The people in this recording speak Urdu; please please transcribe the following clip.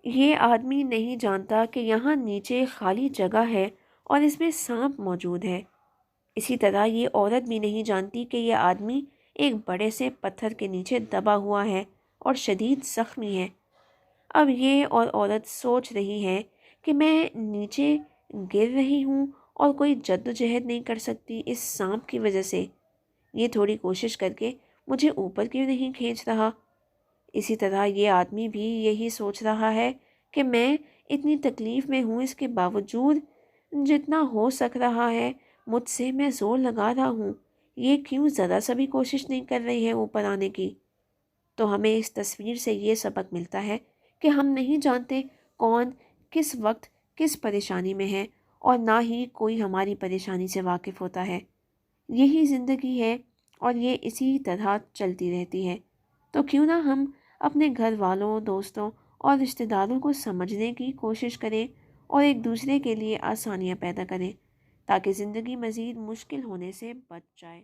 یہ آدمی نہیں جانتا کہ یہاں نیچے خالی جگہ ہے اور اس میں سانپ موجود ہے۔ اسی طرح یہ عورت بھی نہیں جانتی کہ یہ آدمی ایک بڑے سے پتھر کے نیچے دبا ہوا ہے اور شدید زخمی ہے۔ اب یہ اور عورت سوچ رہی ہے کہ میں نیچے گر رہی ہوں اور کوئی جدوجہد نہیں کر سکتی اس سانپ کی وجہ سے۔ یہ تھوڑی کوشش کر کے مجھے اوپر کیوں نہیں کھینچ رہا؟ اسی طرح یہ آدمی بھی یہی سوچ رہا ہے کہ میں اتنی تکلیف میں ہوں، اس کے باوجود جتنا ہو سک رہا ہے مجھ سے میں زور لگا رہا ہوں، یہ کیوں ذرا سا بھی کوشش نہیں کر رہی ہے اوپر آنے کی؟ تو ہمیں اس تصویر سے یہ سبق ملتا ہے کہ ہم نہیں جانتے کون کس وقت کس پریشانی میں ہے، اور نہ ہی کوئی ہماری پریشانی سے واقف ہوتا ہے۔ یہی زندگی ہے اور یہ اسی طرح چلتی رہتی ہے۔ تو کیوں نہ ہم اپنے گھر والوں، دوستوں اور رشتہ داروں کو سمجھنے کی کوشش کریں اور ایک دوسرے کے لیے آسانیاں پیدا کریں، تاکہ زندگی مزید مشکل ہونے سے بچ جائے۔